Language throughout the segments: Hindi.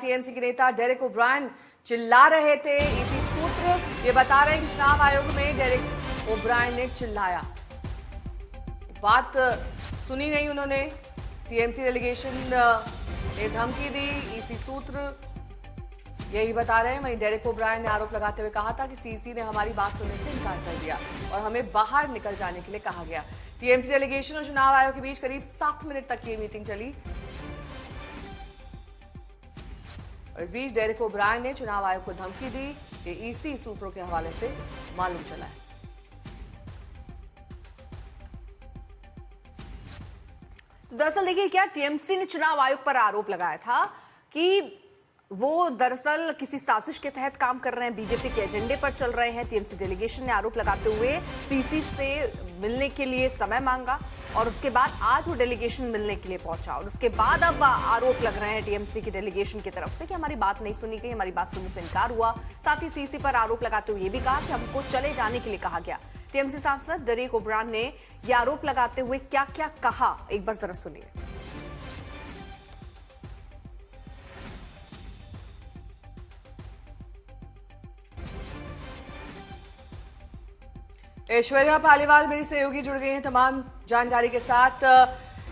टीएमसी के नेता डेरेक ओब्रायन चिल्ला रहे थे। ईसी सूत्र ये बता रहे हैं कि चुनाव आयोग में डेरेक ओब्रायन ने चिल्लाया, बात सुनी नहीं उन्होंने। टीएमसी डेलीगेशन ने धमकी दी, ईसी सूत्र यही बता रहे हैं। वहीं डेरेक ओब्रायन ने आरोप लगाते हुए कहा था कि सीसी ने हमारी बात सुनने से इनकार कर दिया और हमें बाहर निकल जाने के लिए कहा गया। टीएमसी डेलीगेशन और चुनाव आयोग के बीच करीब 7 मिनट तक ये मीटिंग चली और इस बीच डेरेक ओब्रायन ने चुनाव आयोग को धमकी दी। ये ईसी सूत्रों के हवाले से मालूम चला है। तो दरअसल देखिए, क्या टीएमसी ने चुनाव आयोग पर आरोप लगाया था कि वो दरअसल किसी साजिश के तहत काम कर रहे हैं, बीजेपी के एजेंडे पर चल रहे हैं। टीएमसी डेलीगेशन ने आरोप लगाते हुए सीसी से मिलने के लिए समय मांगा और उसके बाद आज वो डेलीगेशन मिलने के लिए पहुंचा और उसके बाद अब आरोप लग रहे हैं टीएमसी की डेलीगेशन की तरफ से कि हमारी बात नहीं सुनी गई, हमारी बात सुनने से इनकार हुआ। साथ ही सीसी पर आरोप लगाते हुए ये भी कहा कि हमको चले जाने के लिए कहा गया। टीएमसी सांसद डेरेक ओब्रायन ने ये आरोप लगाते हुए क्या क्या कहा, एक बार जरा सुनिए। ऐश्वर्या पालीवाल मेरी सहयोगी जुड़ गई हैं तमाम जानकारी के साथ।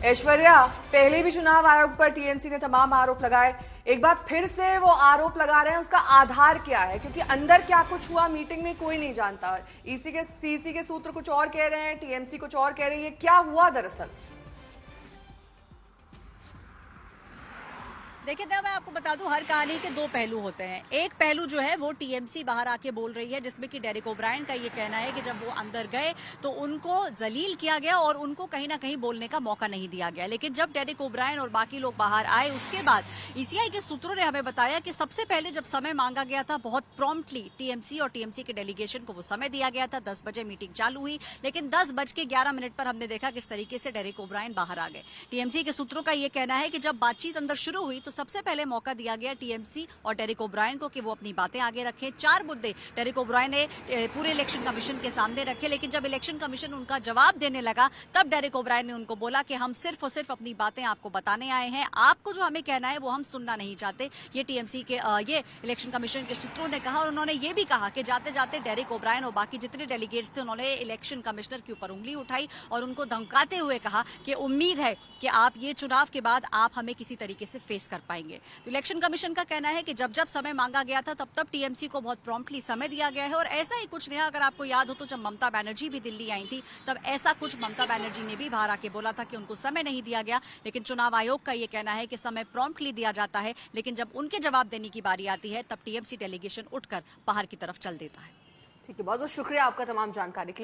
ऐश्वर्या, पहले भी चुनाव आयोग पर टीएमसी ने तमाम आरोप लगाए, एक बार फिर से वो आरोप लगा रहे हैं, उसका आधार क्या है? क्योंकि अंदर क्या कुछ हुआ मीटिंग में कोई नहीं जानता। सीसी के सूत्र कुछ और कह रहे हैं, टीएमसी कुछ और कह रही है, क्या हुआ दरअसल? देखिए मैं आपको बता दूं, हर कहानी के दो पहलू होते हैं। एक पहलू जो है वो टीएमसी बाहर आके बोल रही है, जिसमें कि डेरेक ओब्रायन का ये कहना है कि जब वो अंदर गए तो उनको जलील किया गया और उनको कहीं ना कहीं बोलने का मौका नहीं दिया गया। लेकिन जब डेरेक ओब्रायन और बाकी लोग बाहर आए उसके बाद ईसीआई के सूत्रों ने हमें बताया कि सबसे पहले जब समय मांगा गया था, बहुत प्रॉम्प्टली टीएमसी और टीएमसी के डेलीगेशन को वो समय दिया गया था। 10 बजे मीटिंग चालू हुई, लेकिन 10:11 पर हमने देखा किस तरीके से डेरेक ओब्रायन बाहर आ गए। टीएमसी के सूत्रों का ये कहना है कि जब बातचीत अंदर शुरू हुई तो सबसे पहले मौका दिया गया टीएमसी और डेरेक ओब्रायन को कि वो अपनी बातें आगे रखें। 4 मुद्दे डेरेक ओब्रायन ने पूरे इलेक्शन कमीशन के सामने रखे, लेकिन जब इलेक्शन कमीशन उनका जवाब देने लगा तब डेरेक ओब्रायन ने उनको बोला कि हम सिर्फ और सिर्फ अपनी बातें आपको बताने आए हैं, आपको जो हमें कहना है वो हम सुनना नहीं चाहते। ये टीएमसी के ये इलेक्शन कमीशन के सूत्रों ने कहा और उन्होंने ये भी कहा कि जाते जाते डेरेक ओब्रायन और बाकी जितने डेलीगेट्स थे उन्होंने इलेक्शन कमिश्नर के ऊपर उंगली उठाई और उनको धमकाते हुए कहा कि उम्मीद है कि आप ये चुनाव के बाद आप हमें किसी तरीके से फेस कर पाएंगे। तो इलेक्शन कमीशन का कहना है कि जब जब समय मांगा गया था तब तब टीएमसी को बहुत प्रॉम्प्टली समय दिया गया है और ऐसा ही कुछ नया, अगर आपको याद हो तो जब ममता बनर्जी भी दिल्ली आई थी तब ऐसा कुछ ममता बनर्जी ने भी बाहर आके बोला था कि उनको समय नहीं दिया गया। लेकिन चुनाव आयोग का यह कहना है कि समय प्रॉम्प्टली दिया जाता है, लेकिन जब उनके जवाब देने की बारी आती है तब टीएमसी डेलीगेशन उठकर बाहर की तरफ चल देता है। ठीक है, बहुत बहुत शुक्रिया आपका तमाम जानकारी के लिए।